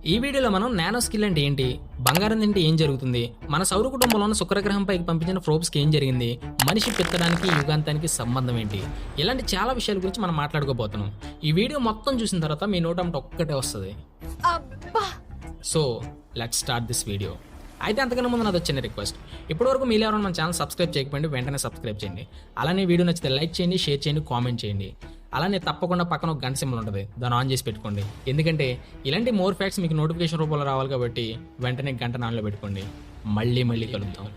ఈ వీడియోలో మనం నానో స్కిల్ అంటే ఏంటి, బంగారం తింటే ఏం జరుగుతుంది, మన సౌర కుటుంబంలో ఉన్న శుక్రగ్రహంపైకి పంపించిన ప్రోబ్స్కి ఏం జరిగింది, మనిషి పెత్తడానికి యుగాంతానికి సంబంధం ఏంటి, ఇలాంటి చాలా విషయాల గురించి మనం మాట్లాడుకోబోతున్నాం. ఈ వీడియో మొత్తం చూసిన తర్వాత మీ నోటంట ఒక్కటే వస్తుంది. So let's start this video. అయితే అంతకన్నా ముందు నాది చిన్న రిక్వెస్ట్, ఇప్పటివరకు మీరు ఎవరైనా మన ఛానల్ సబ్స్క్రైబ్ చేయకపోయింది వెంటనే సబ్స్క్రైబ్ చేయండి. అలానే వీడియో నచ్చితే లైక్ చేయండి, షేర్ చేయండి, కామెంట్ చేయండి. అలానే తప్పకుండా పక్కన ఒక గంట సింబల్ ఉంటుంది, దాన్ని ఆన్ చేసి పెట్టుకోండి. ఎందుకంటే ఇలాంటి మోర్ ఫ్యాక్ట్స్ మీకు నోటిఫికేషన్ రూపంలో రావాలి కాబట్టి వెంటనే గంట నాన్లో పెట్టుకోండి. మళ్ళీ కలుద్దాం.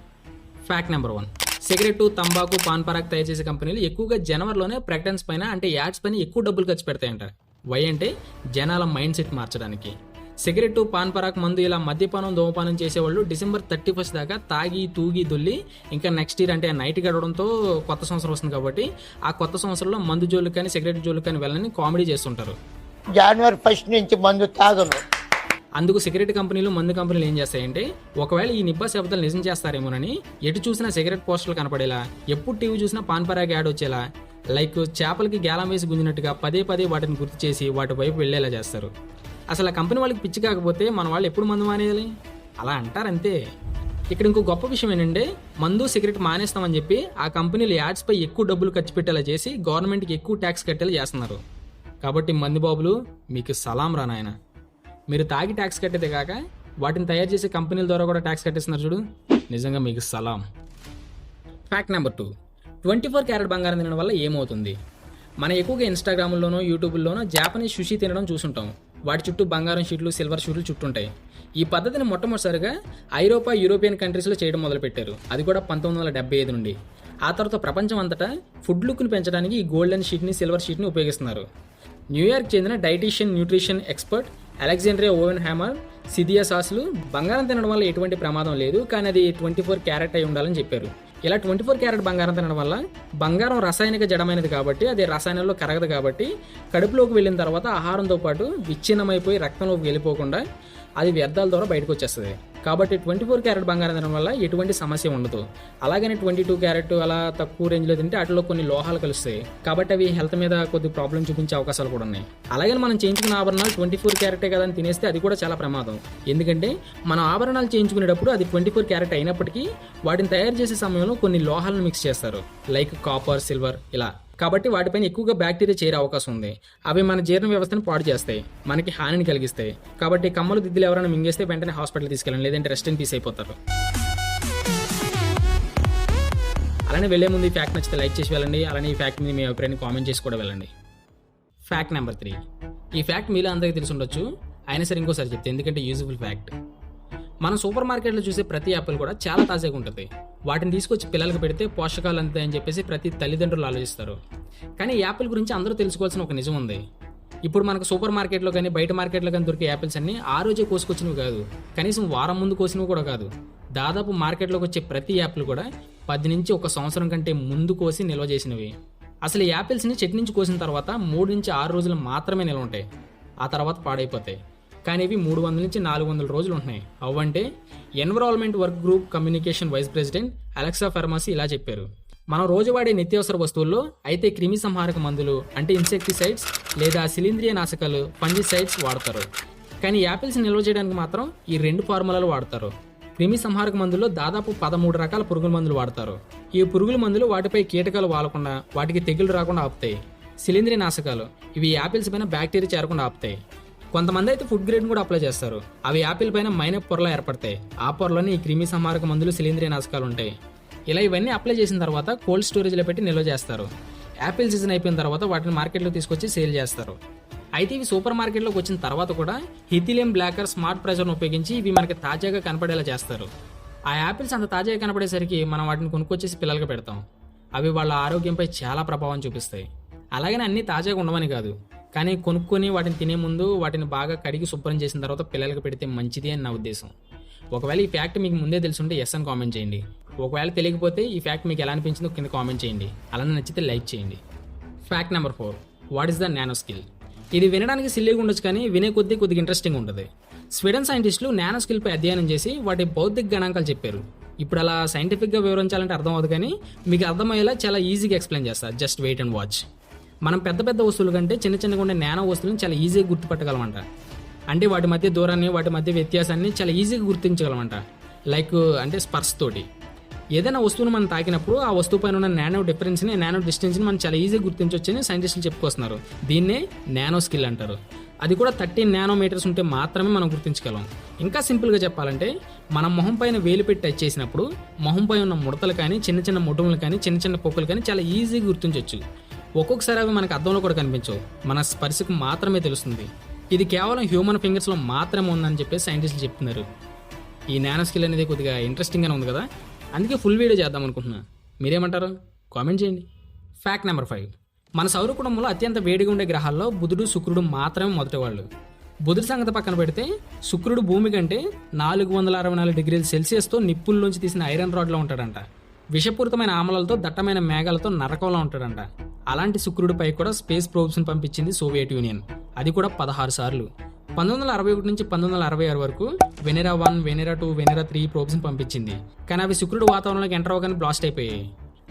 ఫ్యాక్ట్ నెంబర్ 1, సిగరెట్, తంబాకు, పాన్ పరాగ్ తయారు చేసే కంపెనీలు ఎక్కువగా జనవరిలోనే ప్రకటన్స్ పైన అంటే యాడ్స్ పైన ఎక్కువ డబ్బులు ఖర్చు పెడతాయంటారు. వై అంటే జనాల మైండ్ సెట్ మార్చడానికి. సిగరెట్, పాన్ పరాక్, మందు ఇలా మద్యపానం, ధూమపానం చేసేవాళ్ళు డిసెంబర్ 31 దాకా తాగి తూగి దొల్లి ఇంకా నెక్స్ట్ ఇయర్ అంటే నైట్ గడవడంతో కొత్త సంవత్సరం వస్తుంది కాబట్టి ఆ కొత్త సంవత్సరంలో మందు జోలికి కానీ సిగరెట్ జోలికి కానీ వెళ్ళని కామెడీ చేస్తుంటారు. జనవరి 1 నుంచి మందు తాగను. అందుకు సిగరెట్ కంపెనీలు, మందు కంపెనీలు ఏం చేస్తాయంటే ఒకవేళ ఈ నిబ్బా శబ్దాలు నిజం చేస్తారేమోనని ఎటు చూసినా సిగరెట్ పోస్టర్లు కనపడేలా, ఎప్పుడు టీవీ చూసినా పాన్ పరాగ్ యాడ్ వచ్చేలా, లైక్ చేపలకి గ్యాలం వేసి గుంజినట్టుగా పదే వాటిని గుర్తు చేసి వాటి వైపు వెళ్లేలా చేస్తారు. అసలు ఆ కంపెనీ వాళ్ళకి పిచ్చి కాకపోతే మన వాళ్ళు ఎప్పుడు మందు మానేయాలి? అలా అంటారంతే. ఇక్కడ ఇంకో గొప్ప విషయం ఏంటంటే మందు, సిగరెట్ మానేస్తామని చెప్పి ఆ కంపెనీలు యాడ్స్ పై ఎక్కువ డబ్బులు ఖర్చు పెట్టేలా చేసి గవర్నమెంట్కి ఎక్కువ ట్యాక్స్ కట్టేలా చేస్తున్నారు. కాబట్టి మందు బాబులు మీకు సలాం రా నాయన. మీరు తాగి ట్యాక్స్ కట్టేదే కాక వాటిని తయారు చేసే కంపెనీల ద్వారా కూడా ట్యాక్స్ కట్టేస్తున్నారు చూడు, నిజంగా మీకు సలాం. ఫ్యాక్ట్ నెంబర్ 2, 24 క్యారెట్ బంగారం తినడం వల్ల ఏమవుతుంది? మనం ఎక్కువగా ఇన్స్టాగ్రామ్లోనో యూట్యూబ్లోనో జాపనీస్ సుషి తినడం చూసుంటాం. వాటి చుట్టూ బంగారం షీట్లు, సిల్వర్ షీట్లు చుట్టుంటాయి. ఈ పద్ధతిని మొట్టమొదటిసారిగా యూరోపియన్ కంట్రీస్లో చేయడం మొదలుపెట్టారు. అది కూడా 1975 నుండి. ఆ తర్వాత ప్రపంచం అంతటా ఫుడ్ లుక్ని పెంచడానికి ఈ గోల్డెన్ షీట్ని, సిల్వర్ షీట్ని ఉపయోగిస్తున్నారు. న్యూయార్క్ చెందిన dietitian, nutrition expert Alexandria Owen Hammer సిదియా సాస్లు బంగారం తినడం వల్ల ఎటువంటి ప్రమాదం లేదు, కానీ అది 24 క్యారెట్ అయి ఉండాలని చెప్పారు. ఇలా 24 క్యారెట్ బంగారం తినడం వల్ల బంగారం రసాయనిక జడమైనది కాబట్టి అది రసాయనంలో కరగదు కాబట్టి కడుపులోకి వెళ్ళిన తర్వాత ఆహారంతో పాటు విచ్ఛిన్నమైపోయి రక్తంలోకి వెళ్ళిపోకుండా అది వ్యర్థాల ద్వారా బయటకు వచ్చేస్తుంది. కాబట్టి 24 క్యారెట్ బంగారం తినడం వల్ల ఎటువంటి సమస్య ఉండదు. అలాగని 22 క్యారెట్ అలా తక్కువ రేంజ్లో తింటే వాటిలో కొన్ని లోహాలు కలుస్తాయి కాబట్టి అవి హెల్త్ మీద కొద్ది ప్రాబ్లం చూపించే అవకాశాలు కూడా ఉన్నాయి. అలాగే మనం చేయించుకున్న ఆభరణాలు 24 క్యారెటే కదా అని తినేస్తే అది కూడా చాలా ప్రమాదం. ఎందుకంటే మనం ఆభరణాలు చేయించుకునేటప్పుడు అది 24 క్యారెట్ అయినప్పటికీ వాటిని తయారు చేసే సమయంలో కొన్ని లోహాలను మిక్స్ చేస్తారు, లైక్ కాపర్, సిల్వర్ ఇలా. కాబట్టి వాటిపైన ఎక్కువగా బ్యాక్టీరియా చేరే అవకాశం ఉంది. అవి మన జీర్ణ వ్యవస్థను పాడు చేస్తాయి, మనకి హానిని కలిగిస్తాయి. కాబట్టి కమ్మలు, దిద్దులు ఎవరైనా మింగేస్తే వెంటనే హాస్పిటల్ తీసుకెళ్ళండి, లేదంటే రెస్ట్ ఇన్ పీస్ అయిపోతారు. అలానే వెళ్లే ముందు ఈ ఫ్యాక్ట్ నచ్చితే లైక్ చేసి వెళ్ళండి. అలానే ఈ ఫ్యాక్ట్ మీద మీ అభిప్రాయాన్ని కామెంట్ చేసి కూడా వెళ్ళండి. ఫ్యాక్ట్ నెంబర్ 3, ఈ ఫ్యాక్ట్ మీలో అందరికీ తెలిసి ఉండొచ్చు, అయినా సరే ఇంకోసారి చెప్తే ఎందుకంటే యూజ్ఫుల్ ఫ్యాక్ట్. మనం సూపర్ మార్కెట్లో చూసే ప్రతి యాపిల్ కూడా చాలా తాజాగా ఉంటుంది. వాటిని తీసుకొచ్చి పిల్లలకు పెడితే పోషకాలు అందుతాయని చెప్పేసి ప్రతి తల్లిదండ్రులు ఆలోచిస్తారు. కానీ యాపిల్ గురించి అందరూ తెలుసుకోవాల్సిన ఒక నిజం ఉంది. ఇప్పుడు మనకు సూపర్ మార్కెట్లో కానీ బయట మార్కెట్లో కానీ దొరికే యాపిల్స్ అన్ని ఆ రోజే కోసుకొచ్చినవి కాదు, కనీసం వారం ముందు కోసినవి కూడా కాదు. దాదాపు మార్కెట్లోకి వచ్చే ప్రతి యాపిల్ కూడా 10 నుంచి 1 సంవత్సరం కంటే ముందు కోసి నిల్వ చేసినవి. అసలు ఈ యాపిల్స్ని చెట్టు నుంచి కోసిన తర్వాత 3 నుంచి 6 రోజులు మాత్రమే నిల్వ ఉంటాయి, ఆ తర్వాత పాడైపోతాయి. కానీ ఇవి 300 నుంచి 400 రోజులు ఉంటున్నాయి. అవంటే environment work group communication vice president Alexa pharmacy ఇలా చెప్పారు. మనం రోజు వాడే నిత్యావసర వస్తువుల్లో అయితే క్రిమి సంహారక మందులు అంటే ఇన్సెక్టిసైడ్స్ లేదా శిలీంద్రియ నాశకాలు ఫంజిసైడ్స్ వాడతారు. కానీ యాపిల్స్ నిల్వ చేయడానికి మాత్రం ఈ 2 ఫార్ములాలు వాడతారు. క్రిమి సంహారక మందుల్లో దాదాపు 13 రకాల పురుగుల మందులు వాడతారు. ఈ పురుగుల మందులు వాటిపై కీటకాలు వాలకుండా, వాటికి తెగులు రాకుండా ఆపుతాయి. శిలీంద్రియ నాశకాలు ఇవి యాపిల్స్ పైన బ్యాక్టీరియా చేరకుండా ఆపుతాయి. కొంతమంది అయితే ఫుడ్ గ్రేడ్ కూడా అప్లై చేస్తారు. అవి యాపిల్ పైన మైనపు పొరలా ఏర్పడతాయి. ఆ పొరలోనే ఈ క్రిమి సంహారక మందులు, శిలీంద్రియ నాశకాలు ఉంటాయి. ఇలా ఇవన్నీ అప్లై చేసిన తర్వాత కోల్డ్ స్టోరేజ్లో పెట్టి నిల్వ చేస్తారు. యాపిల్ సీజన్ అయిపోయిన తర్వాత వాటిని మార్కెట్లో తీసుకొచ్చి సేల్ చేస్తారు. అయితే ఇవి సూపర్ మార్కెట్లోకి వచ్చిన తర్వాత కూడా హిథిలియం బ్లాకర్ స్మార్ట్ ప్రెజర్ను ఉపయోగించి ఇవి మనకి తాజాగా కనపడేలా చేస్తారు. ఆ యాపిల్స్ అంత తాజాగా కనపడేసరికి మనం వాటిని కొనుక్కొచ్చేసి పిల్లలకు పెడతాం. అవి వాళ్ళ ఆరోగ్యంపై చాలా ప్రభావం చూపిస్తాయి. అలాగని అన్నీ తాజాగా ఉండవని కాదు, కానీ కొనుక్కొని వాటిని తినే ముందు వాటిని బాగా కడిగి శుభ్రం చేసిన తర్వాత పిల్లలకు పెడితే మంచిది అని నా ఉద్దేశం. ఒకవేళ ఈ ఫ్యాక్ట్ మీకు ముందే తెలుసుంటే ఎస్ అని కామెంట్ చేయండి. ఒకవేళ తెలియకపోతే ఈ ఫ్యాక్ట్ మీకు ఎలా అనిపించిందో కింద కామెంట్ చేయండి. అలానే నచ్చితే లైక్ చేయండి. Fact number 4, what is the nano skill? ఇది వినడానికి సిల్లీగా ఉండొచ్చు, కానీ వినే కొద్దిగా ఇంట్రెస్టింగ్ ఉంటుంది. స్వీడన్ సైంటిస్టులు నానో స్కిల్పై అధ్యయనం చేసి వాటి భౌతిక గణాంకాలు చెప్పారు. ఇప్పుడు అలా సైంటిఫిక్గా వివరించాలంటే అర్థం అవుతుంది, కానీ మీకు అర్థమయ్యేలా చాలా ఈజీగా ఎక్స్ప్లెయిన్ చేస్తారు. Just wait and watch. మనం పెద్ద వస్తువుల కంటే చిన్నగా ఉండే నానో వస్తువులను చాలా ఈజీగా గుర్తుపట్టగలమంట. అంటే వాటి మధ్య దూరాన్ని, వాటి మధ్య వ్యత్యాసాన్ని చాలా ఈజీగా గుర్తించగలమంట. లైక్ అంటే స్పర్శ తోటి ఏదైనా వస్తువును మనం తాకినప్పుడు ఆ వస్తువు పైన ఉన్న నానో డిఫరెన్స్ని, నానో డిస్టెన్స్ని మనం చాలా ఈజీగా గుర్తించవచ్చని సైంటిస్టులు చెప్పుకొస్తున్నారు. దీన్నే నానో స్కిల్ అంటారు. అది కూడా 13 నానోమీటర్స్ ఉంటే మాత్రమే మనం గుర్తించగలం. ఇంకా సింపుల్గా చెప్పాలంటే మనం మొహం పైన వేలు పెట్టి టచ్ చేసినప్పుడు మొహంపై ఉన్న ముడతలు కానీ, చిన్న చిన్న మొటిమలు కానీ, చిన్న చిన్న పొక్కులు కానీ చాలా ఈజీగా గుర్తించవచ్చు. ఒక్కొక్కసారి అవి మనకు అద్దంలో కూడా కనిపించవు, మన స్పర్శకు మాత్రమే తెలుస్తుంది. ఇది కేవలం హ్యూమన్ ఫింగర్స్లో మాత్రమే ఉందని చెప్పేసి సైంటిస్టులు చెప్తున్నారు. ఈ నానో స్కిల్ అనేది కొద్దిగా ఇంట్రెస్టింగ్గానే ఉంది కదా, అందుకే ఫుల్ వీడియో చేద్దాం అనుకుంటున్నా. మీరేమంటారు? కామెంట్ చేయండి. Fact number 5. మన సౌర కుటుంబంలో అత్యంత వేడిగా ఉండే గ్రహాల్లో బుధుడు, శుక్రుడు మాత్రమే మొదటి వాళ్ళు. బుధుడి సంగతి పక్కన పెడితే శుక్రుడు భూమి కంటే 464 డిగ్రీల సెల్సియస్తో నిప్పుల్లోంచి తీసిన ఐరన్ రాడ్లో ఉంటాడంట. విషపూరితమైన ఆమలతో, దట్టమైన మేఘాలతో నరకంలో ఉంటాడంట. అలాంటి శుక్రుడిపై కూడా స్పేస్ ప్రోబ్స్ని పంపించింది సోవియట్ యూనియన్. అది కూడా 16 సార్లు. 1961 నుంచి 1966 వరకు వెనెరా 1, వెనెరా 2, వెనెరా 3 ప్రోబ్స్ని పంపించింది. కానీ అవి శుక్రుడు వాతావరణంలోకి ఎంటర్ అవ్వగానే బ్లాస్ట్ అయిపోయాయి.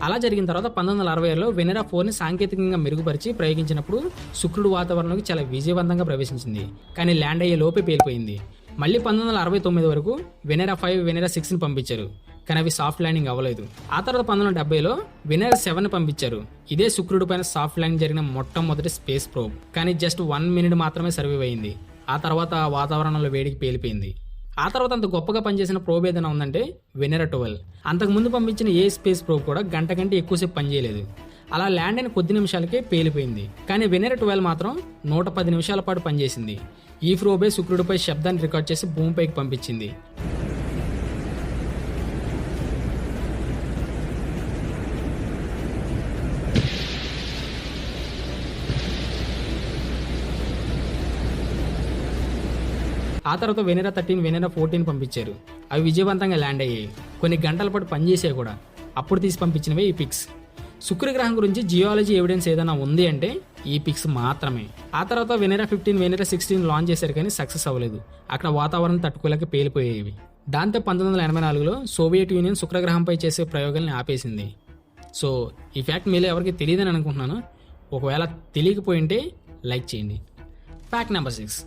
అలా జరిగిన తర్వాత 1966లో వెనెరా 4ని సాంకేతికంగా మెరుగుపరిచి ప్రయోగించినప్పుడు శుక్రుడు వాతావరణంలోకి చాలా విజయవంతంగా ప్రవేశించింది. కానీ ల్యాండ్ అయ్యే లోపే పేలిపోయింది. మళ్ళీ 1969 వరకు వెనెరా 5, వెనెరా 6ని పంపించారు. కానీ అవి సాఫ్ట్ ల్యాండింగ్ అవ్వలేదు. ఆ తర్వాత 1970లో వెనెరా 7ని పంపించారు. ఇదే శుక్రుడి పైన సాఫ్ట్ ల్యాండింగ్ జరిగిన మొట్టమొదటి స్పేస్ ప్రోబ్. కానీ జస్ట్ 1 మినిట్ మాత్రమే సర్వైవ్ అయింది. ఆ తర్వాత వాతావరణంలో వేడికి పేలిపోయింది. ఆ తర్వాత అంత గొప్పగా పనిచేసిన ప్రోబ్ ఏదైనా ఉందంటే వెనెరా 12. అంతకుముందు పంపించిన ఏ స్పేస్ ప్రోబ్ కూడా గంట కంటే ఎక్కువసేపు పనిచేయలేదు. అలా ల్యాండ్ అయిన కొద్ది నిమిషాలకే పేలిపోయింది. కానీ వెనెరా 12 మాత్రం 110 నిమిషాల పాటు పనిచేసింది. ఈ ప్రోబే శుక్రుడిపై శబ్దాన్ని రికార్డ్ చేసి భూమిపైకి పంపించింది. ఆ తర్వాత వెనెరా 13, వెనెరా 14 పంపించారు. అవి విజయవంతంగా ల్యాండ్ అయ్యాయి. కొన్ని గంటల పాటు పనిచేసాయి కూడా. అప్పుడు తీసి పంపించినవే ఈ పిక్స్. శుక్రగ్రహం గురించి జియాలజీ ఎవిడెన్స్ ఏదైనా ఉంది అంటే ఈ పిక్స్ మాత్రమే. ఆ తర్వాత వెనెరా 15, వెనెరా 16 లాంచ్ చేశారు కానీ సక్సెస్ అవ్వలేదు. అక్కడ వాతావరణం తట్టుకోలేక పేలిపోయేవి. దాంతో 1984లో సోవియట్ యూనియన్ శుక్రగ్రహంపై చేసే ప్రయోగాల్ని ఆపేసింది. సో ఈ ఫ్యాక్ట్ మీలో ఎవరికి తెలియదని అనుకుంటున్నాను. ఒకవేళ తెలియకపోయింటే లైక్ చేయండి. Fact number 6.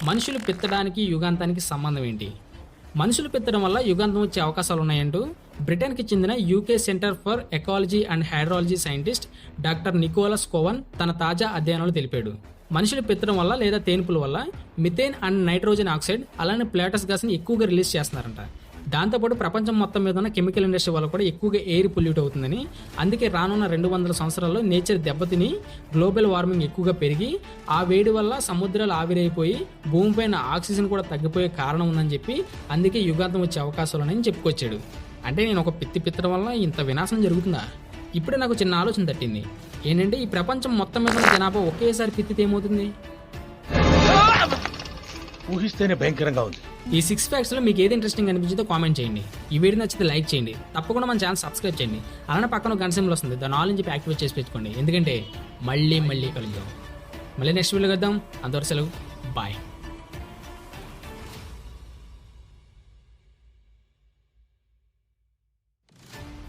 మనుషులు పెత్తడానికి యుగాంతానికి సంబంధం ఏంటి? మనుషులు పెత్తడం వల్ల యుగాంతం వచ్చే అవకాశాలు ఉన్నాయంటూ బ్రిటన్కి చెందిన UK centre for ecology and hydrology scientist doctor Nicholas Cowan తన తాజా అధ్యయనాలు తెలిపాడు. మనుషులు పెత్తడం వల్ల లేదా తేన్పుల వల్ల మిథేన్ అండ్ నైట్రోజన్ ఆక్సైడ్ అలానే ప్లాటస్ గ్యాస్ని ఎక్కువగా రిలీజ్ చేస్తున్నారంట. దాంతోపాటు ప్రపంచం మొత్తం మీద ఉన్న కెమికల్ ఇండస్ట్రీ వల్ల కూడా ఎక్కువగా ఎయిర్ పొల్యూట్ అవుతుందని, అందుకే రానున్న 200 సంవత్సరాల్లో నేచర్ దెబ్బతిని గ్లోబల్ వార్మింగ్ ఎక్కువగా పెరిగి ఆ వేడి వల్ల సముద్రాలు ఆవిరైపోయి భూమిపైన ఆక్సిజన్ కూడా తగ్గిపోయే కారణం ఉందని చెప్పి అందుకే యుగాంతం వచ్చే అవకాశాలు ఉన్నాయని చెప్పుకొచ్చాడు. అంటే నేను ఒక పిత్తి పిత్తడం వల్ల ఇంత వినాశనం జరుగుతుందా? ఇప్పుడే నాకు చిన్న ఆలోచన తట్టింది. ఏంటంటే ఈ ప్రపంచం మొత్తం మీద ఉన్న జనాభా ఒకేసారి పిత్తితే ఏమవుతుంది? ఊహిస్తేనే భయంకరంగా ఉంది. ఈ 6 ఫ్యాక్ట్స్ లో మీకు ఏది ఇంట్రెస్టింగ్ అనిపించిందో కామెంట్ చేయండి. ఈ వీడియో నచ్చితే లైక్ చేయండి. తప్పకుండా మన ఛానల్ సబ్స్క్రైబ్ చేయండి. అలానే పక్కన గంట సింబల్ వస్తుంది, దాని ఆల్ నుంచి యాక్టివేట్ చేసి పెట్టుకోండి. ఎందుకంటే మళ్ళీ కలుద్దాం. మళ్ళీ నెక్స్ట్ వీడియో కలుద్దాం. అంతవరకు సెలవు. బాయ్.